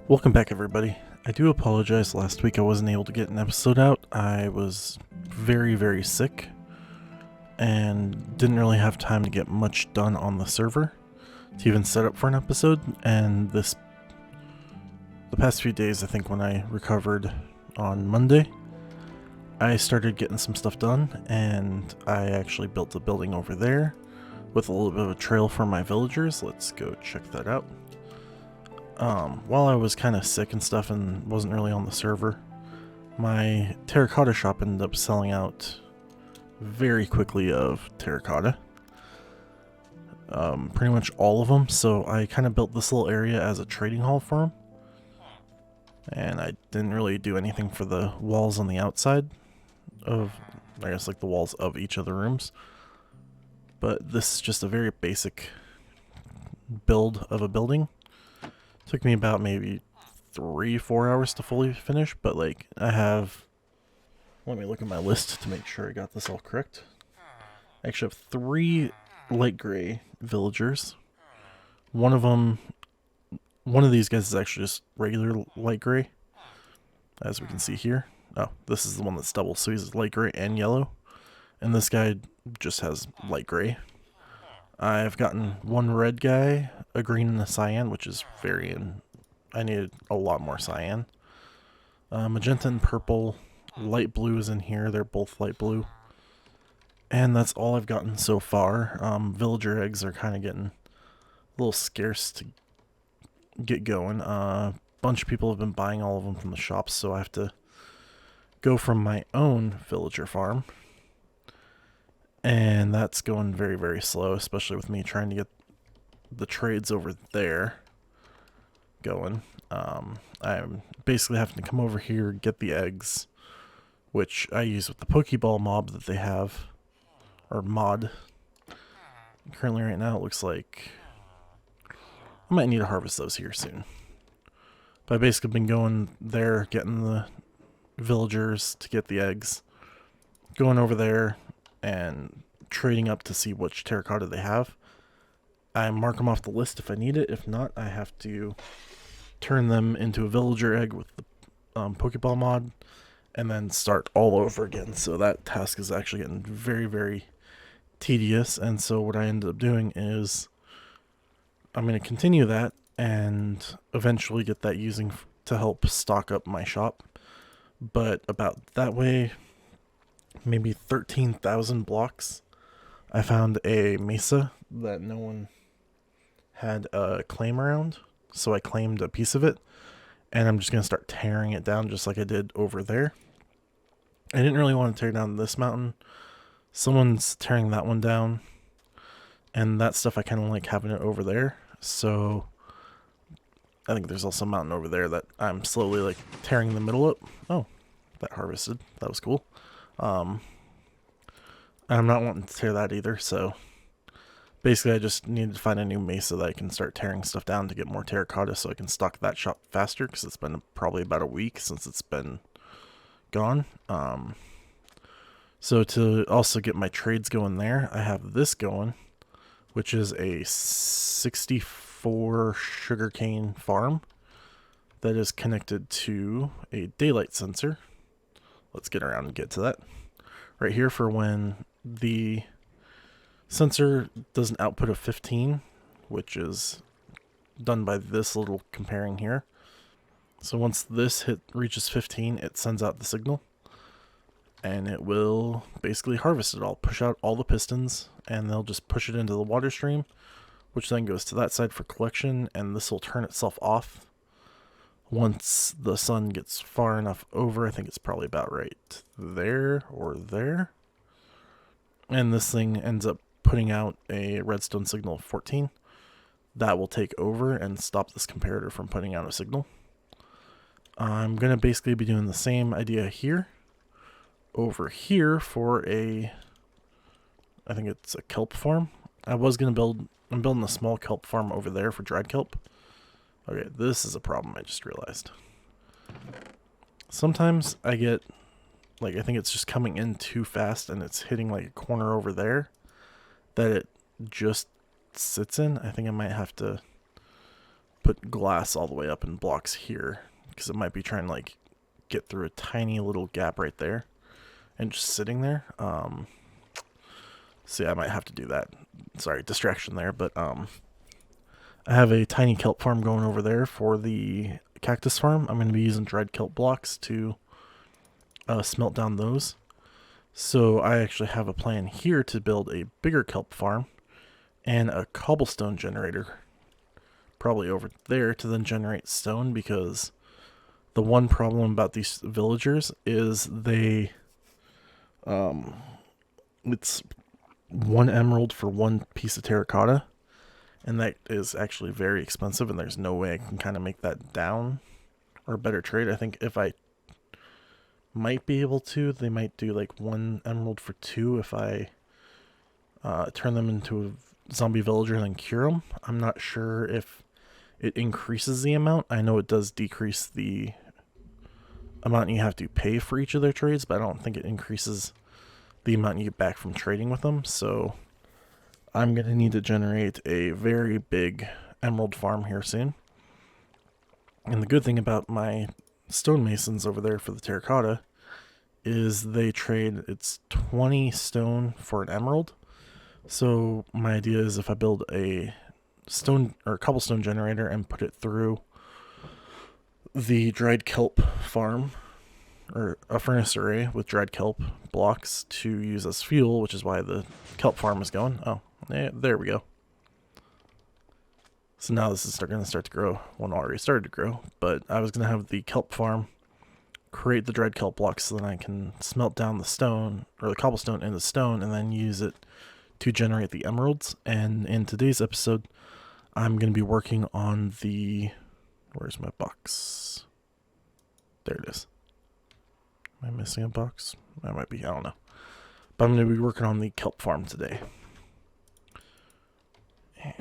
Welcome back, everybody. I do apologize, last week I wasn't able to get an episode out. I was very sick and didn't really have time to get much done on the server to even set up for an episode. And the past few days, I think when I recovered on Monday, I started getting some stuff done, and I actually built a building over there with a little bit of a trail for my villagers. Let's go check that out. While I was kind of sick and stuff and wasn't really on the server, my terracotta shop ended up selling out very quickly of terracotta. Pretty much all of them, so I kind of built this little area as a trading hall for them. And I didn't really do anything for the walls on the outside of, I guess, like the walls of each of the rooms. But this is just a very basic build of a building. Took me about maybe 3-4 hours to fully finish, but like I have, let me look at my list to make sure I got this all correct. I actually have 3 light gray villagers. One of these guys is actually just regular light gray, as we can see here. Oh, this is the one that's double, so he's light gray and yellow. And this guy just has light gray. I've gotten one red guy, a green, and a cyan, which is I needed a lot more cyan. Magenta and purple, light blue is in here. They're both light blue. And that's all I've gotten so far. Villager eggs are kind of getting a little scarce to get going. Bunch of people have been buying all of them from the shops, so I have to go from my own villager farm. And that's going very slow, especially with me trying to get the trades over there going. I'm basically having to come over here, get the eggs, which I use with the Pokeball mob that they have, or mod. Currently right now it looks like I might need to harvest those here soon. But I basically been going there, getting the villagers to get the eggs, going over there, and trading up to see which terracotta they have. I mark them off the list if I need it. If not, I have to turn them into a villager egg with the Pokeball mod and then start all over again. So that task is actually getting very tedious. And so what I ended up doing is I'm going to continue that and eventually get that using to help stock up my shop. But about that way, maybe 13,000 blocks, I found a mesa that no one had a claim around, so I claimed a piece of it, and I'm just going to start tearing it down just like I did over there. I didn't really want to tear down this mountain. Someone's tearing that one down, and that stuff I kind of like having it over there, so I think there's also a mountain over there that I'm slowly like tearing the middle up. Oh, that harvested. That was cool. I'm not wanting to tear that either, so basically I just need to find a new mesa that I can start tearing stuff down to get more terracotta so I can stock that shop faster, because it's been probably about a week since it's been gone. So to also get my trades going there, I have this going, which is a 64 sugarcane farm that is connected to a daylight sensor. Let's get around and get to that. Right here for when the sensor does an output of 15, which is done by this little comparing here. So once this reaches 15, it sends out the signal, and it will basically harvest it all, push out all the pistons, and they'll just push it into the water stream, which then goes to that side for collection, and this will turn itself off once the sun gets far enough over. I think it's probably about right there or there. And this thing ends up putting out a redstone signal of 14. That will take over and stop this comparator from putting out a signal. I'm going to basically be doing the same idea here. Over here for I think it's a kelp farm. I'm building a small kelp farm over there for dried kelp. Okay, this is a problem I just realized. Sometimes I get, I think it's just coming in too fast and it's hitting like a corner over there that it just sits in. I think I might have to put glass all the way up in blocks here, because it might be trying to like get through a tiny little gap right there and just sitting there. So yeah, I might have to do that. Sorry, distraction there, but I have a tiny kelp farm going over there for the cactus farm. I'm going to be using dried kelp blocks to smelt down those. So I actually have a plan here to build a bigger kelp farm and a cobblestone generator probably over there to then generate stone, because the one problem about these villagers is they it's 1 emerald for 1 piece of terracotta, and that is actually very expensive, and there's no way I can kind of make that down or a better trade. I think if I might be able to, they might do like 1 emerald for 2 if I turn them into a zombie villager and then cure them. I'm not sure if it increases the amount. I know it does decrease the amount you have to pay for each of their trades, but I don't think it increases the amount you get back from trading with them. So I'm going to need to generate a very big emerald farm here soon. And the good thing about my stonemasons over there for the terracotta is they trade, it's 20 stone for an emerald. So my idea is if I build a stone or cobblestone generator and put it through the dried kelp farm, or a furnace array with dried kelp blocks to use as fuel, which is why the kelp farm is going. Oh, yeah, there we go. So now this is going to start to grow. One already started to grow, but I was going to have the kelp farm create the dried kelp blocks so then I can smelt down the stone, or the cobblestone into stone, and then use it to generate the emeralds. And in today's episode, I'm going to be working on the... Where's my box? There it is. Am I missing a box? I might be, I don't know. But I'm going to be working on the kelp farm today.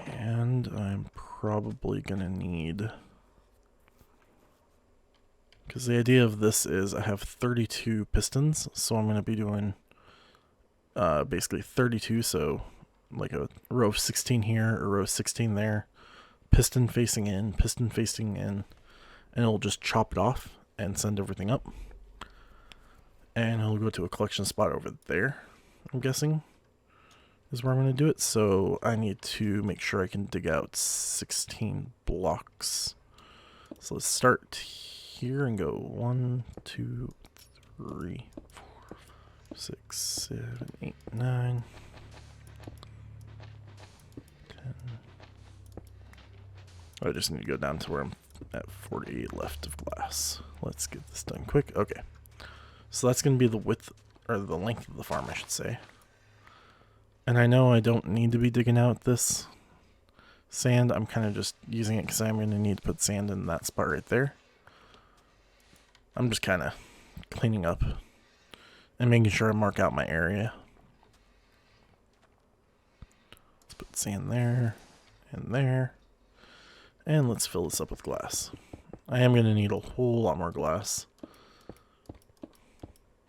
And I'm probably going to need... Because the idea of this is I have 32 pistons, so I'm going to be doing basically 32, so like a row of 16 here, a row of 16 there, piston facing in, and it'll just chop it off and send everything up. And it'll go to a collection spot over there, I'm guessing, is where I'm going to do it. So I need to make sure I can dig out 16 blocks. So let's start here and go 1, 2, 3, 4, 5, 6, 7, 8, 9, 10. I just need to go down to where I'm at 48 left of glass. Let's get this done quick. Okay. So that's going to be the width, or the length of the farm, I should say. And I know I don't need to be digging out this sand. I'm kind of just using it because I'm going to need to put sand in that spot right there. I'm just kind of cleaning up and making sure I mark out my area. Let's put sand there and there. And let's fill this up with glass. I am going to need a whole lot more glass,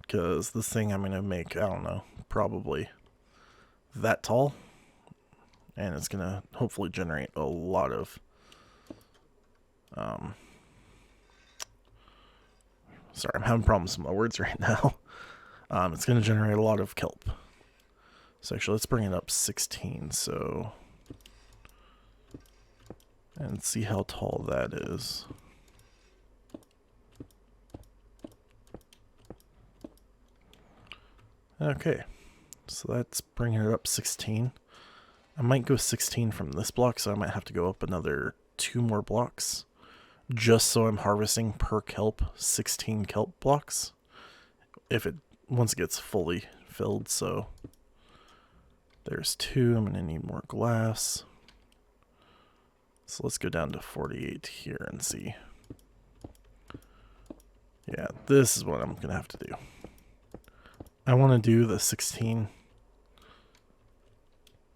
because this thing I'm going to make, I don't know, probably that tall. And it's going to hopefully generate a lot of sorry, I'm having problems with my words right now. It's going to generate a lot of kelp. So actually, let's bring it up 16. So, and see how tall that is. Okay, so that's bringing it up 16. I might go 16 from this block, so I might have to go up another 2 more blocks, just so I'm harvesting per kelp 16 kelp blocks once it gets fully filled. So there's 2. I'm going to need more glass. So let's go down to 48 here and see. Yeah, this is what I'm going to have to do. I want to do the 16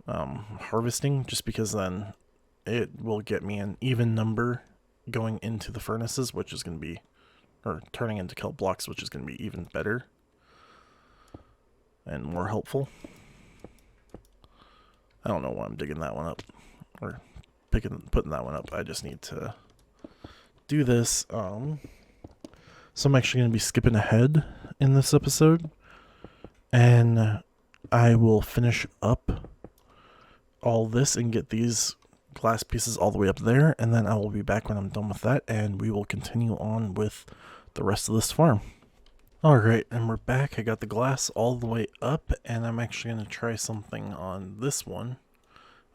harvesting, just because then it will get me an even number going into the furnaces, which is going to be, or turning into kelp blocks, which is going to be even better and more helpful. I don't know why I'm digging that one up, or putting that one up. I just need to do this. So I'm actually going to be skipping ahead in this episode, and I will finish up all this and get these glass pieces all the way up there, and then I will be back when I'm done with that, and we will continue on with the rest of this farm. Alright, and we're back. I got the glass all the way up, and I'm actually going to try something on this one.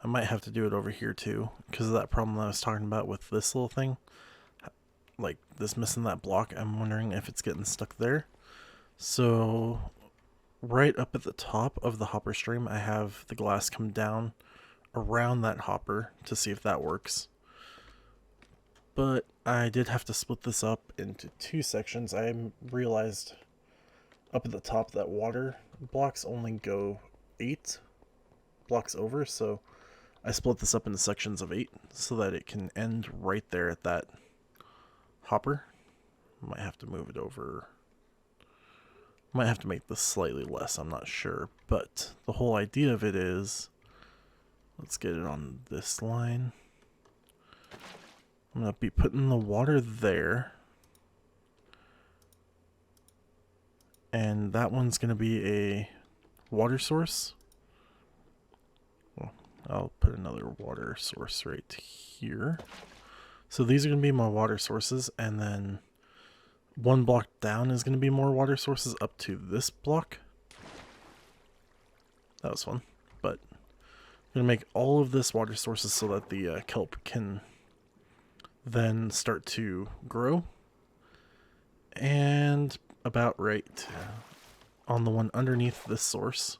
I might have to do it over here too, because of that problem that I was talking about with this little thing. Like this missing that block, I'm wondering if it's getting stuck there. So right up at the top of the hopper stream, I have the glass come down around that hopper to see if that works. But I did have to split this up into two sections. I realized up at the top that water blocks only go 8 blocks over, so I split this up into sections of 8 so that it can end right there at that hopper. Might have to move it over. Might have to make this slightly less, I'm not sure. But the whole idea of it is, let's get it on this line. I'm going to be putting the water there. And that one's going to be a water source. Well, I'll put another water source right here. So these are going to be my water sources, and then one block down is going to be more water sources up to this block. That was fun. But I'm going to make all of this water sources so that the kelp can then start to grow. And about right on the one underneath this source.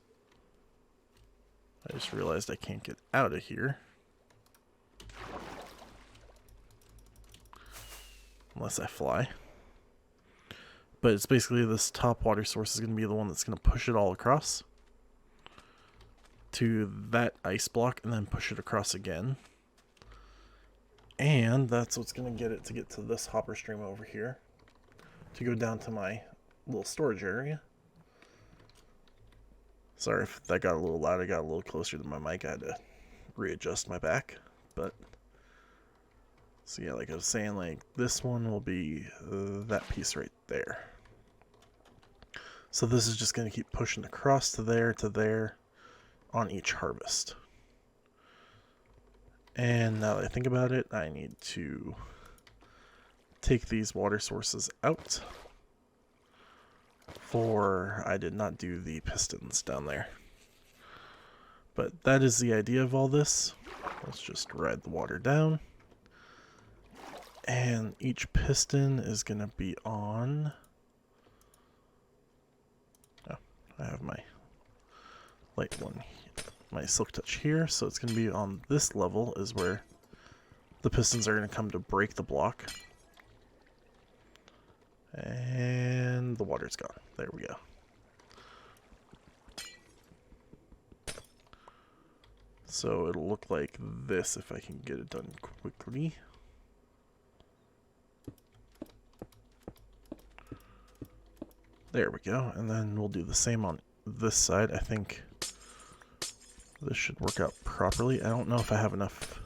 I just realized I can't get out of here. Unless I fly. But it's basically this top water source is going to be the one that's going to push it all across to that ice block and then push it across again. And that's what's going to get it to get to this hopper stream over here to go down to my little storage area. Sorry if that got a little loud. I got a little closer to my mic. I had to readjust my back. But so yeah, like I was saying, like this one will be that piece right there. So this is just going to keep pushing across to there on each harvest. And now that I think about it, I need to take these water sources out. I did not do the pistons down there. But that is the idea of all this. Let's just ride the water down. And each piston is going to be on... Oh, I have my light one, my silk touch here. So it's going to be on this level is where the pistons are going to come to break the block. And the water's gone. There we go. So it'll look like this if I can get it done quickly. There we go. And then we'll do the same on this side. I think this should work out properly. I don't know if I have enough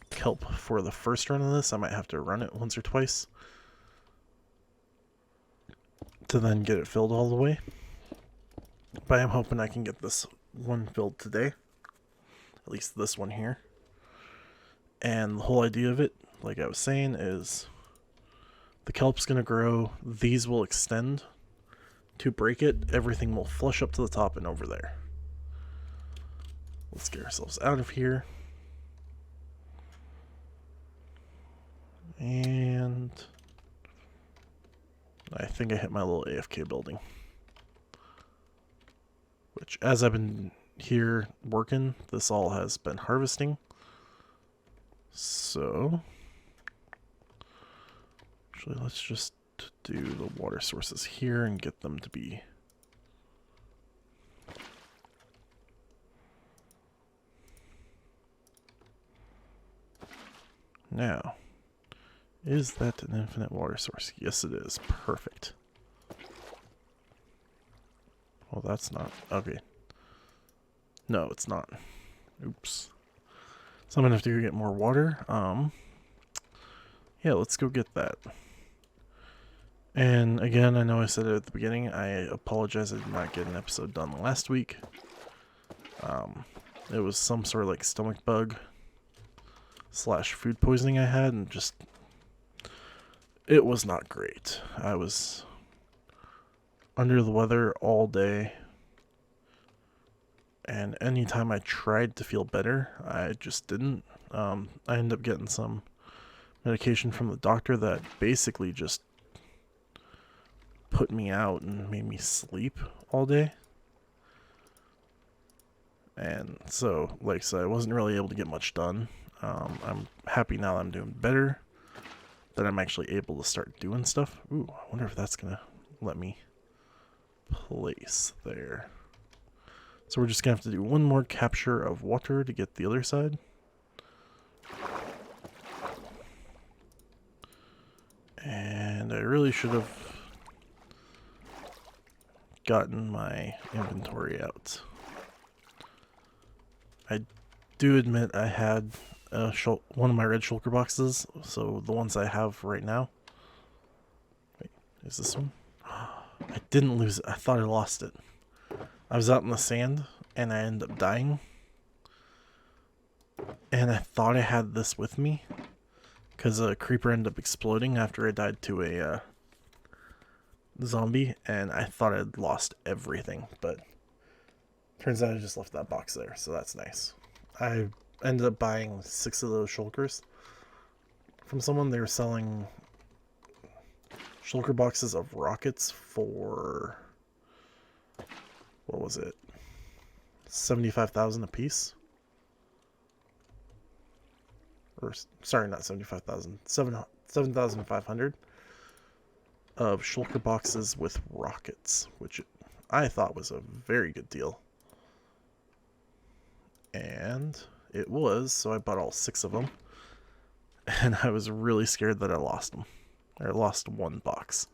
kelp for the first run of this. I might have to run it once or twice to then get it filled all the way. But I'm hoping I can get this one filled today. At least this one here. And the whole idea of it, like I was saying, is the kelp's going to grow. These will extend to break it. Everything will flush up to the top and over there. Let's get ourselves out of here. And I think I hit my little AFK building. Which, as I've been here working, this all has been harvesting. So, actually, let's just do the water sources here and get them to be... Now, is that an infinite water source? Yes, it is. Perfect. Well, that's not... Okay. No, it's not. Oops. So I'm going to have to go get more water. yeah, let's go get that. And again, I know I said it at the beginning, I apologize I did not get an episode done last week. It was some sort of like stomach bug / food poisoning I had, and just, it was not great. I was under the weather all day, and anytime I tried to feel better, I just didn't. I ended up getting some medication from the doctor that basically just put me out and made me sleep all day. And so, like I said, I wasn't really able to get much done. I'm happy now that I'm doing better, that I'm actually able to start doing stuff. Ooh, I wonder if that's gonna let me place there. So we're just gonna have to do one more capture of water to get the other side. And I really should have gotten my inventory out. I do admit I had one of my red shulker boxes, so the ones I have right now. Wait, is this one? I didn't lose it. I thought I lost it. I was out in the sand, and I ended up dying. And I thought I had this with me, because a creeper ended up exploding after I died to a zombie, and I thought I'd lost everything, but turns out I just left that box there, so that's nice. I ended up buying 6 of those shulkers from someone. They were selling shulker boxes of rockets for, what was it, 75,000 a piece? Or, sorry, not 75,000, 7,500 of shulker boxes with rockets, which I thought was a very good deal. And it was, so I bought all 6 of them. And I was really scared that I lost them. I lost one box.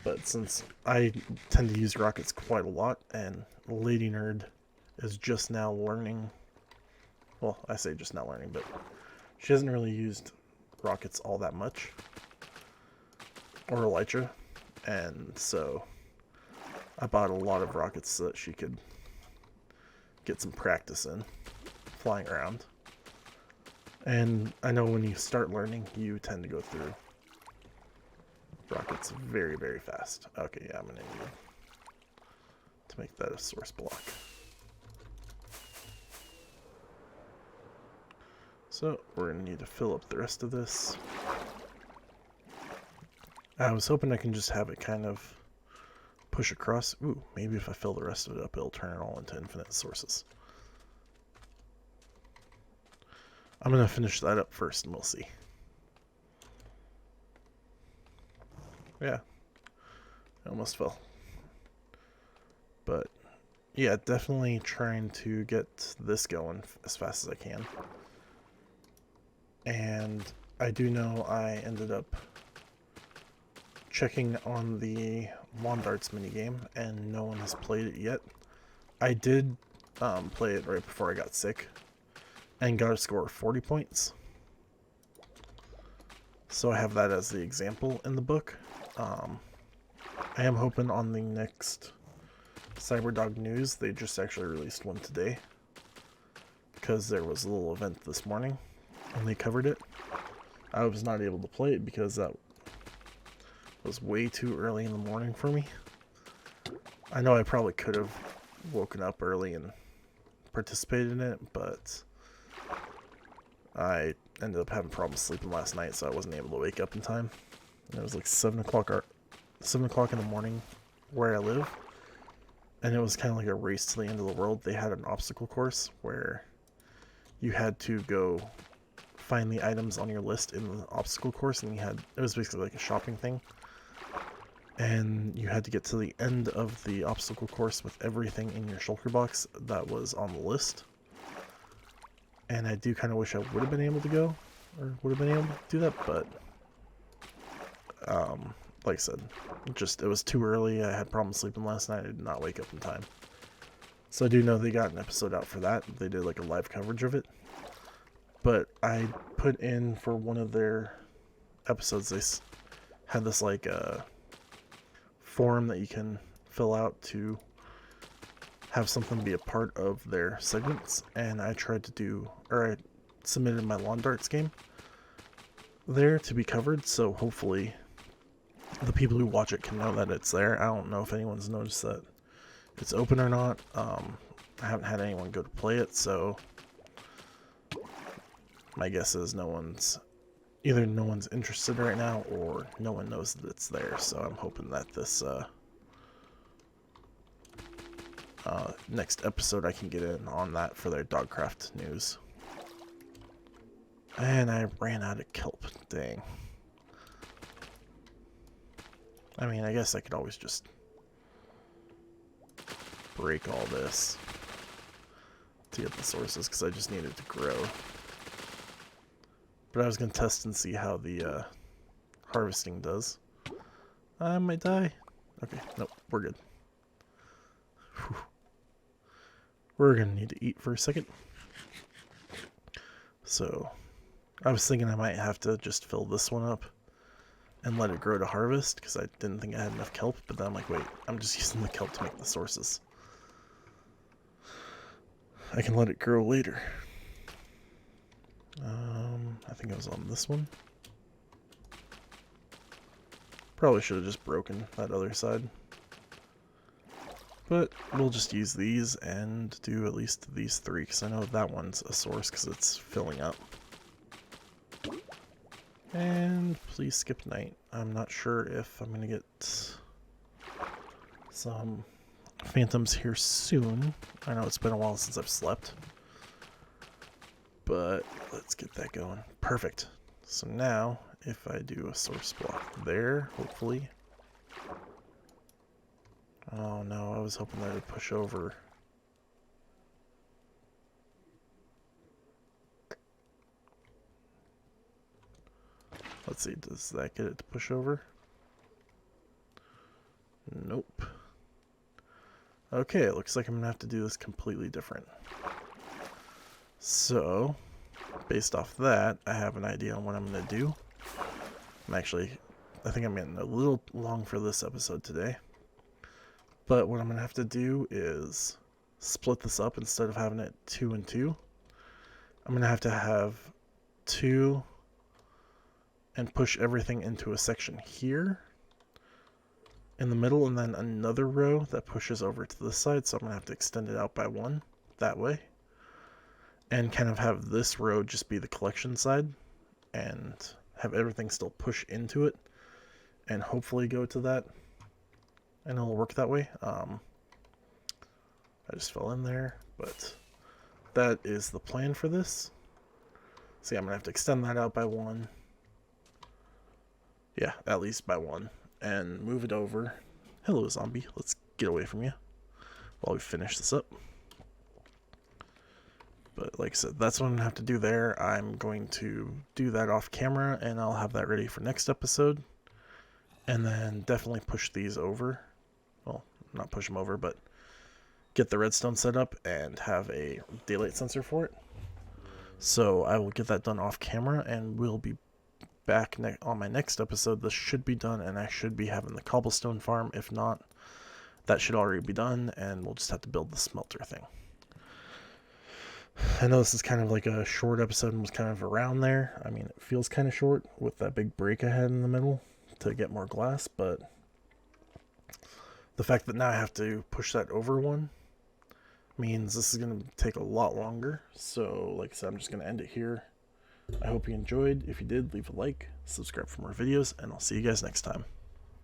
But since I tend to use rockets quite a lot, and Lady Nerd is just now learning, well, I say just now learning, but she hasn't really used rockets all that much, or elytra, and so I bought a lot of rockets so that she could get some practice in flying around. And I know when you start learning, you tend to go through rockets very, very fast. Okay, yeah, I'm gonna need to make that a source block. So we're gonna need to fill up the rest of this. I was hoping I can just have it kind of push across. Ooh, maybe if I fill the rest of it up, it'll turn it all into infinite sources. I'm gonna finish that up first and we'll see. Yeah, I almost fell. But yeah, definitely trying to get this going as fast as I can. And I do know I ended up checking on the Wand Arts minigame, and no one has played it yet. I did play it right before I got sick, and got a score of 40 points. So I have that as the example in the book. I am hoping on the next Cyberdog news, they just actually released one today, because there was a little event this morning, and they covered it. I was not able to play it because that was way too early in the morning for me. I know I probably could have woken up early and participated in it, but I ended up having problems sleeping last night, so I wasn't able to wake up in time. And it was like 7 o'clock in the morning where I live, and it was kind of like a race to the end of the world. They had an obstacle course where you had to go find the items on your list in the obstacle course, and it was basically like a shopping thing. And you had to get to the end of the obstacle course with everything in your shulker box that was on the list. And I do kind of wish I would have been able to go, or would have been able to do that, but like I said, it was too early. I had problems sleeping last night. I did not wake up in time. So I do know they got an episode out for that. They did like a live coverage of it. But I put in for one of their episodes, they had this like form that you can fill out to have something be a part of their segments, and I tried to do, or I submitted my lawn darts game there to be covered, so hopefully the people who watch it can know that it's there. I don't know if anyone's noticed that it's open or not. I haven't had anyone go to play it, so my guess is either no one's interested right now or no one knows that it's there, so I'm hoping that this next episode I can get in on that for their Dogcraft news. And I ran out of kelp, dang. I mean, I guess I could always just break all this to get the sources, because I just need it to grow. But I was going to test and see how the harvesting does. I might die. Okay, nope, we're good. Whew. We're going to need to eat for a second. So, I was thinking I might have to just fill this one up and let it grow to harvest, because I didn't think I had enough kelp, but then I'm like, wait, I'm just using the kelp to make the sources. I can let it grow later. I think I was on this one. Probably should have just broken that other side. But we'll just use these and do at least these three, because I know that one's a source because it's filling up. And please skip night. I'm not sure if I'm going to get some phantoms here soon. I know it's been a while since I've slept. But let's get that going. Perfect. So now, if I do a source block there, hopefully. Oh no, I was hoping that it would push over. Let's see, does that get it to push over? Nope. Okay, it looks like I'm going to have to do this completely different. So, based off that, I have an idea on what I'm going to do. I think I'm getting a little long for this episode today. But what I'm going to have to do is split this up instead of having it 2 and 2. I'm going to have 2 and push everything into a section here in the middle, and then another row that pushes over to this side, so I'm going to have to extend it out by 1 that way. And kind of have this row just be the collection side and have everything still push into it and hopefully go to that, and it'll work that way. I just fell in there, but that is the plan for this. See, I'm going to have to extend that out by 1. Yeah, at least by 1. And move it over. Hello, zombie. Let's get away from you while we finish this up. But like I said, that's what I'm going to have to do there. I'm going to do that off camera, and I'll have that ready for next episode. And then definitely push these over. Well, not push them over, but get the redstone set up and have a daylight sensor for it. So I will get that done off camera, and we'll be back on my next episode. This should be done, and I should be having the cobblestone farm. If not, that should already be done, and we'll just have to build the smelter thing. I know this is kind of like a short episode and was kind of around there. I mean, it feels kind of short with that big break I had in the middle to get more glass, but the fact that now I have to push that over 1 means this is going to take a lot longer. So, like I said, I'm just going to end it here. I hope you enjoyed. If you did, leave a like, subscribe for more videos, and I'll see you guys next time.